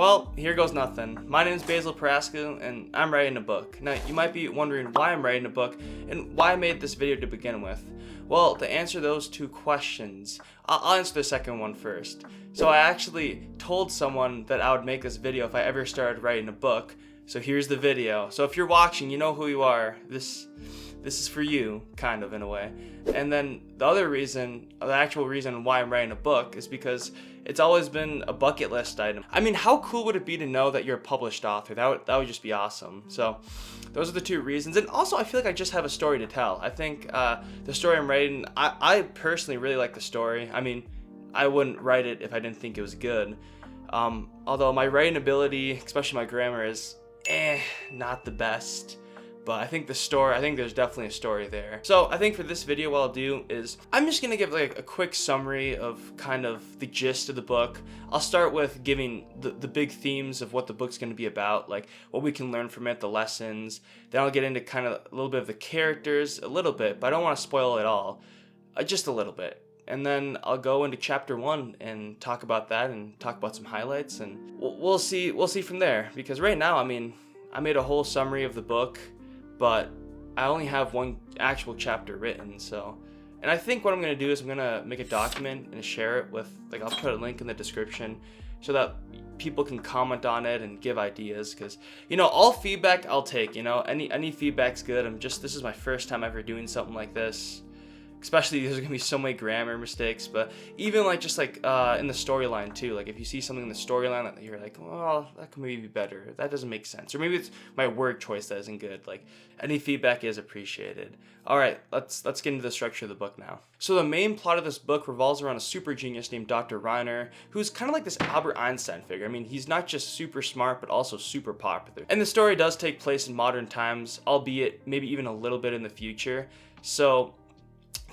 Well, here goes nothing. My name is Basil Paraska, and I'm writing a book. Now, you might be wondering why I'm writing a book and why I made this video to begin with. Well, to answer those two questions, I'll answer the second one first. So I actually told someone that I would make this video if I ever started writing a book. So here's the video. So if you're watching, you know who you are. This is for you, kind of, in a way. And then the other reason, the actual reason why I'm writing a book is because it's always been a bucket list item. I mean, how cool would it be to know that you're a published author? That would just be awesome. So those are the two reasons. And also, I feel like I just have a story to tell. I think the story I'm writing, I personally really like the story. I mean, I wouldn't write it if I didn't think it was good. Although my writing ability, especially my grammar, is not the best. But I think there's definitely a story there. So I think for this video, what I'll do is I'm just gonna give like a quick summary of kind of the gist of the book. I'll start with giving the big themes of what the book's gonna be about, like what we can learn from it, the lessons. Then I'll get into kind of a little bit of the characters, a little bit, but I don't want to spoil it all, just a little bit. And then I'll go into chapter 1 and talk about that and talk about some highlights, and we'll see from there. Because right now, I mean, I made a whole summary of the book, but I only have one actual chapter written, so. And I think what I'm gonna do is I'm gonna make a document and share it with, like, I'll put a link in the description so that people can comment on it and give ideas, because, you know, all feedback I'll take, you know, any feedback's good. This is my first time ever doing something like this. Especially there's gonna be so many grammar mistakes, but even like just like in the storyline too. Like if you see something in the storyline that you're like, well, that could maybe be better. That doesn't make sense, or maybe it's my word choice that isn't good. Like any feedback is appreciated. All right, let's get into the structure of the book now. So the main plot of this book revolves around a super genius named Dr. Reiner, who's kind of like this Albert Einstein figure. I mean, he's not just super smart, but also super popular. And the story does take place in modern times, albeit maybe even a little bit in the future. So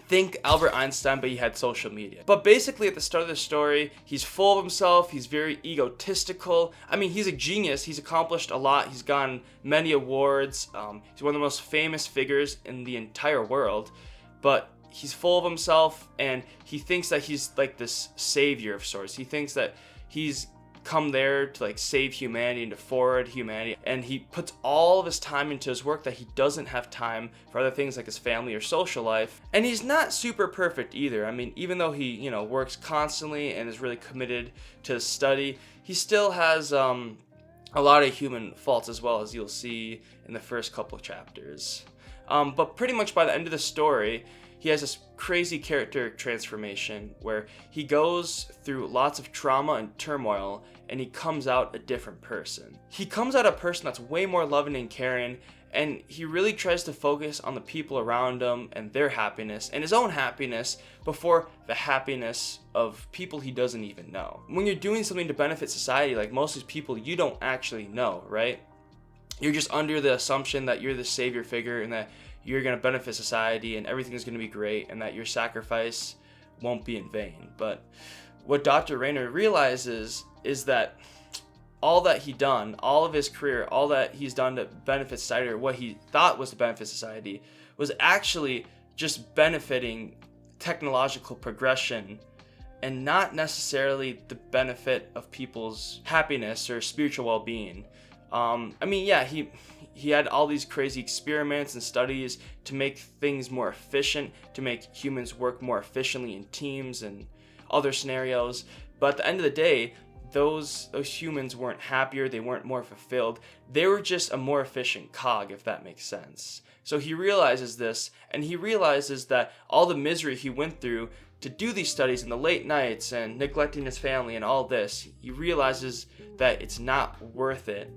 think Albert Einstein, but he had social media. But basically at the start of the story, he's full of himself, he's very egotistical. I mean, he's a genius, he's accomplished a lot, he's gotten many awards, he's one of the most famous figures in the entire world, but he's full of himself and he thinks that he's like this savior of sorts. He thinks that he's come there to like save humanity and to forward humanity, and he puts all of his time into his work that he doesn't have time for other things like his family or social life. And he's not super perfect either. I mean, even though he, you know, works constantly and is really committed to his study, he still has a lot of human faults, as well, as you'll see in the first couple of chapters. But pretty much by the end of the story, he has this crazy character transformation where he goes through lots of trauma and turmoil, and he comes out a different person. He comes out a person that's way more loving and caring, and he really tries to focus on the people around him and their happiness and his own happiness before the happiness of people he doesn't even know. When you're doing something to benefit society, like most of these people you don't actually know, right? You're just under the assumption that you're the savior figure and that you're going to benefit society and everything is going to be great and that your sacrifice won't be in vain. But what Dr. Reiner realizes is that all that he done, all of his career, all that he's done to benefit society, or what he thought was to benefit society, was actually just benefiting technological progression and not necessarily the benefit of people's happiness or spiritual well-being. I mean, yeah, he had all these crazy experiments and studies to make things more efficient, to make humans work more efficiently in teams and other scenarios. But at the end of the day, those humans weren't happier, they weren't more fulfilled. They were just a more efficient cog, if that makes sense. So he realizes this, and he realizes that all the misery he went through to do these studies in the late nights and neglecting his family and all this, he realizes that it's not worth it.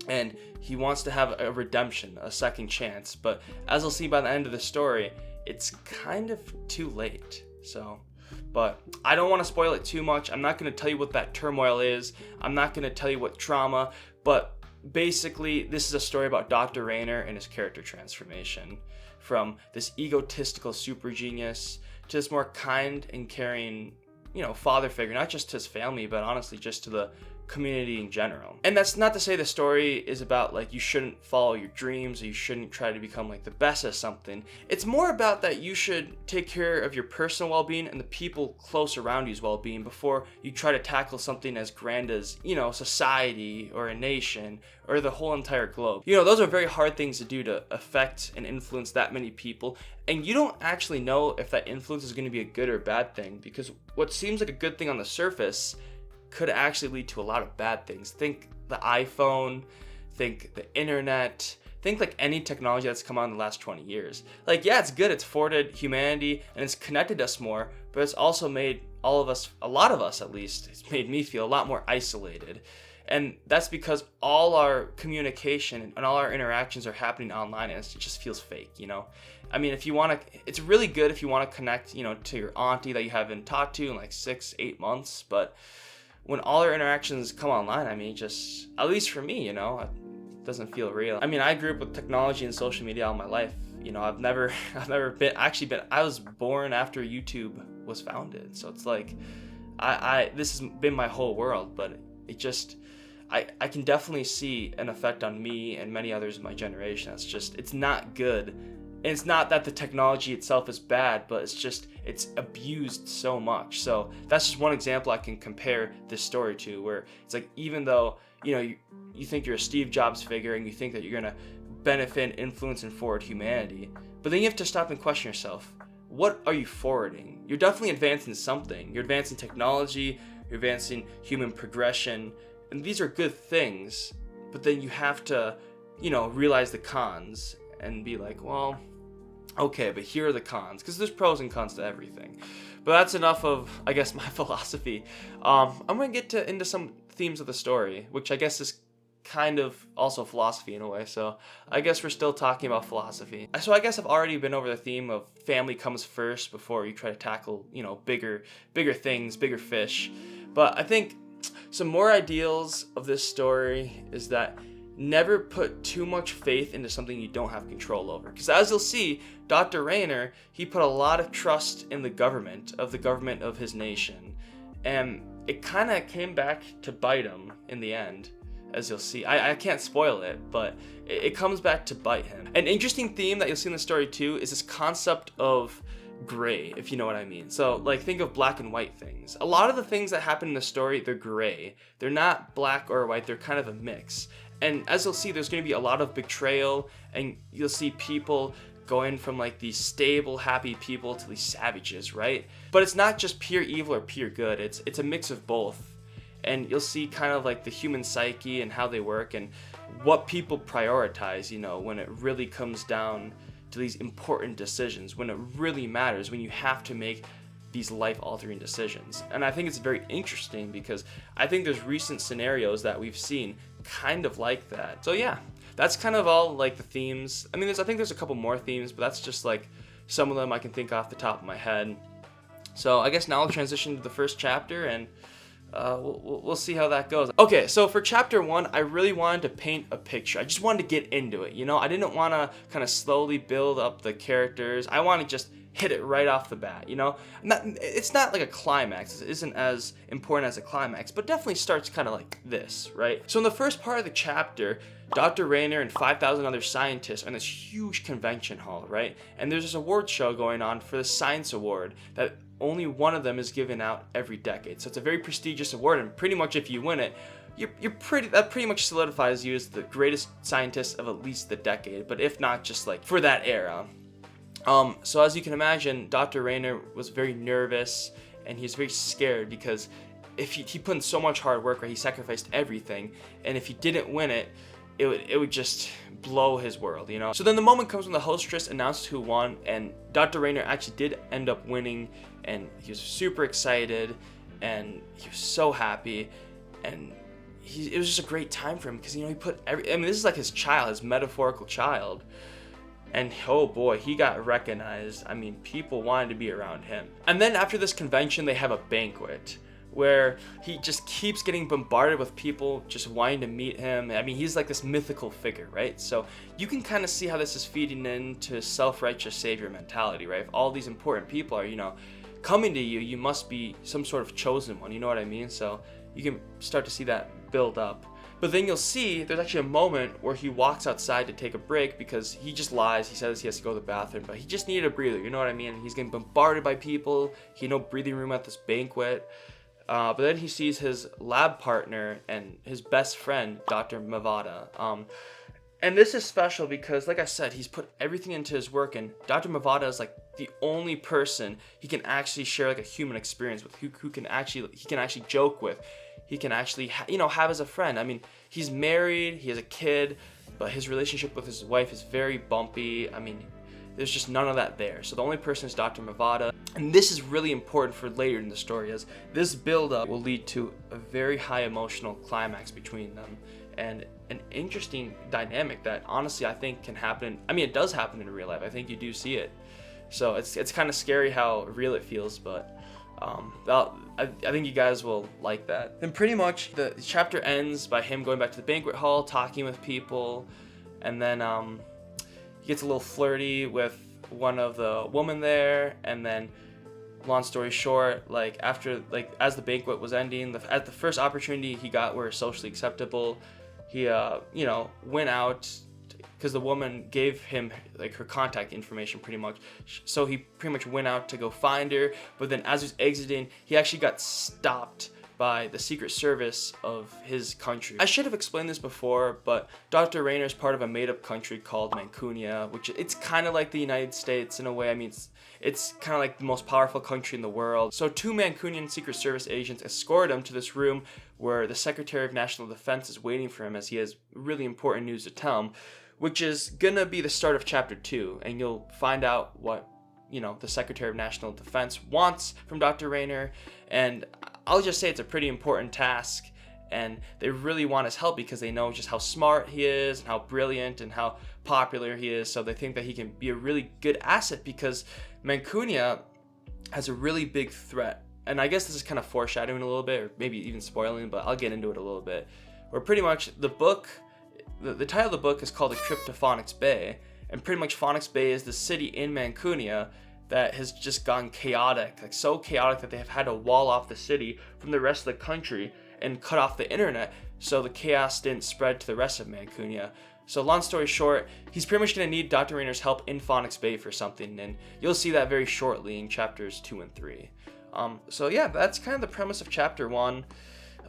And he wants to have a redemption, a second chance. But as we'll see by the end of the story, it's kind of too late. But I don't want to spoil it too much. I'm not going to tell you what that turmoil is. I'm not going to tell you what trauma. But basically, this is a story about Dr. Reiner and his character transformation. From this egotistical super genius to this more kind and caring, you know, father figure. Not just to his family, but honestly just to the community in general. And that's not to say the story is about like you shouldn't follow your dreams or you shouldn't try to become like the best at something. It's more about that you should take care of your personal well-being and the people close around you's well-being before you try to tackle something as grand as, you know, society or a nation or the whole entire globe. You know, those are very hard things to do, to affect and influence that many people. And you don't actually know if that influence is going to be a good or bad thing, because what seems like a good thing on the surface could actually lead to a lot of bad things. Think the iPhone, think the internet, think like any technology that's come out in the last 20 years. Like, yeah, it's good, it's forwarded humanity and it's connected us more, but it's also made all of us, a lot of us at least, it's made me feel a lot more isolated. And that's because all our communication and all our interactions are happening online, and it just feels fake, you know? I mean, if you want to, it's really good if you want to connect, you know, to your auntie that you haven't talked to in like 6-8 months, but when all our interactions come online, I mean, just, at least for me, you know, it doesn't feel real. I mean, I grew up with technology and social media all my life. You know, I've never I was born after YouTube was founded. So it's like, this has been my whole world, but it just, I can definitely see an effect on me and many others in my generation. It's not good. And it's not that the technology itself is bad, but it's abused so much. So that's just one example I can compare this story to, where it's like, even though, you know, you think you're a Steve Jobs figure and you think that you're going to benefit, influence, and forward humanity, but then you have to stop and question yourself. What are you forwarding? You're definitely advancing something. You're advancing technology, you're advancing human progression, and these are good things, but then you have to, you know, realize the cons and be like, well, okay, but here are the cons, because there's pros and cons to everything. But that's enough of, I guess, my philosophy. I'm going to get into some themes of the story, which I guess is kind of also philosophy in a way, so I guess we're still talking about philosophy. So I guess I've already been over the theme of family comes first before you try to tackle, you know, bigger things, bigger fish. But I think some more ideals of this story is that never put too much faith into something you don't have control over. Because as you'll see, Dr. Rayner, he put a lot of trust in the government of his nation. And it kind of came back to bite him in the end, as you'll see. I can't spoil it, but it comes back to bite him. An interesting theme that you'll see in the story too is this concept of gray, if you know what I mean. So like, think of black and white things. A lot of the things that happen in the story, they're gray. They're not black or white, they're kind of a mix. And as you'll see, there's going to be a lot of betrayal, and you'll see people going from like these stable, happy people to these savages, right? But it's not just pure evil or pure good. It's a mix of both. And you'll see kind of like the human psyche and how they work and what people prioritize, you know, when it really comes down to these important decisions, when it really matters, when you have to make these life-altering decisions. And I think it's very interesting because I think there's recent scenarios that we've seen kind of like that. So yeah, that's kind of all like the themes. I mean, I think there's a couple more themes, but that's just like some of them I can think off the top of my head. So I guess now I'll transition to the first chapter, and we'll see how that goes. Okay, so for chapter 1, I really wanted to paint a picture. I just wanted to get into it, you know? I didn't want to kind of slowly build up the characters. I want to just hit it right off the bat, you know? It's not like a climax. It isn't as important as a climax, but definitely starts kind of like this, right? So in the first part of the chapter, Dr. Rayner and 5,000 other scientists are in this huge convention hall, right? And there's this award show going on for the Science Award that only one of them is given out every decade. So it's a very prestigious award, and pretty much if you win it, that pretty much solidifies you as the greatest scientist of at least the decade, but if not, just like for that era. So as you can imagine, Dr. Rayner was very nervous and he's very scared because if he put in so much hard work, right? He sacrificed everything, and if he didn't win it, it would just blow his world, you know? So then the moment comes when the hostess announced who won, and Dr. Rayner actually did end up winning, and he was super excited, and he was so happy, and it was just a great time for him because, you know, he put this is like his child, his metaphorical child. And oh boy, he got recognized. I mean, people wanted to be around him. And then after this convention, they have a banquet where he just keeps getting bombarded with people just wanting to meet him. I mean, he's like this mythical figure, right? So you can kind of see how this is feeding into self-righteous savior mentality, right? If all these important people are, you know, coming to you, you must be some sort of chosen one, you know what I mean? So you can start to see that build up. But then you'll see there's actually a moment where he walks outside to take a break because he just lies. He says he has to go to the bathroom, but he just needed a breather. You know what I mean? He's getting bombarded by people. He had no breathing room at this banquet. But then he sees his lab partner and his best friend, Dr. Mavada. And this is special because, like I said, he's put everything into his work, and Dr. Mavada is like the only person he can actually share like a human experience with, who he can actually joke with, he can actually have as a friend. I mean, he's married, he has a kid, but his relationship with his wife is very bumpy. I mean, there's just none of that there. So the only person is Dr. Mavada. And this is really important for later in the story, as this build-up will lead to a very high emotional climax between them, and an interesting dynamic that honestly I think can happen. I mean, it does happen in real life. I think you do see it. So it's kind of scary how real it feels, but I think you guys will like that. Then pretty much the chapter ends by him going back to the banquet hall, talking with people, and then he gets a little flirty with one of the women there, and then long story short, like after, like as the banquet was ending, at the first opportunity he got where socially acceptable, he went out because the woman gave him like her contact information pretty much, so he pretty much went out to go find her. But then as he was exiting, he actually got stopped by the Secret Service of his country. I should have explained this before, but Dr. Rainer is part of a made-up country called Mancunia, which it's kind of like the United States in a way. I mean, it's kind of like the most powerful country in the world. So 2 Mancunian Secret Service agents escort him to this room where the Secretary of National Defense is waiting for him, as he has really important news to tell him, which is gonna be the start of chapter 2, and you'll find out what the Secretary of National Defense wants from Dr. Rainer. And I'll just say it's a pretty important task, and they really want his help because they know just how smart he is and how brilliant and how popular he is. So they think that he can be a really good asset because Mancunia has a really big threat. And I guess this is kind of foreshadowing a little bit, or maybe even spoiling, but I'll get into it a little bit. Where pretty much the book, the title of the book is called A Trip to Phoenix Bay, and pretty much Phoenix Bay is the city in Mancunia that has just gone chaotic, like so chaotic that they have had to wall off the city from the rest of the country and cut off the internet so the chaos didn't spread to the rest of Mancunia. So long story short, he's pretty much going to need Dr. Rainer's help in Phoenix Bay for something, and you'll see that very shortly in chapters 2 and 3. So yeah, that's kind of the premise of chapter 1.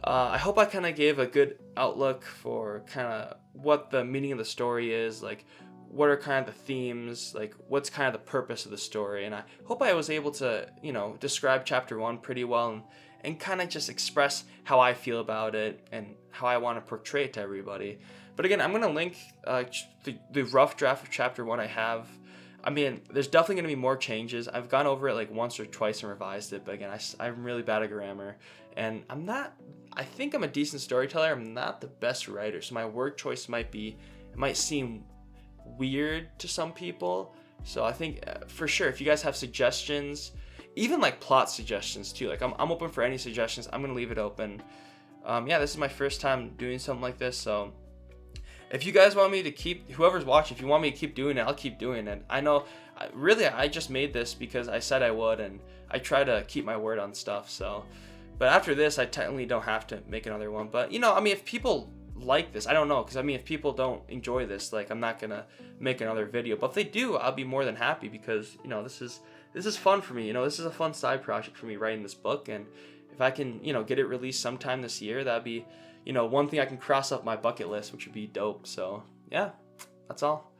I hope I kind of gave a good outlook for kind of what the meaning of the story is, like what are kind of the themes, like what's kind of the purpose of the story. And I hope I was able to, describe chapter 1 pretty well and kind of just express how I feel about it and how I want to portray it to everybody. But again, I'm going to link the rough draft of chapter 1 I have. I mean, there's definitely going to be more changes. I've gone over it like once or twice and revised it, but again, I'm really bad at grammar, and I think I'm a decent storyteller. I'm not the best writer, so my word choice might seem weird to some people. So I think for sure, if you guys have suggestions, even like plot suggestions too, like I'm open for any suggestions. I'm going to leave it open. This is my first time doing something like this, so if you guys want me to keep, whoever's watching, if you want me to keep doing it, I'll keep doing it. I know, I just made this because I said I would, and I try to keep my word on stuff, so. But after this, I technically don't have to make another one. But, if people like this, I don't know, because, if people don't enjoy this, like, I'm not going to make another video. But if they do, I'll be more than happy because, this is fun for me. This is a fun side project for me, writing this book, and if I can, get it released sometime this year, that'd be, one thing I can cross off my bucket list, which would be dope. So, yeah, that's all.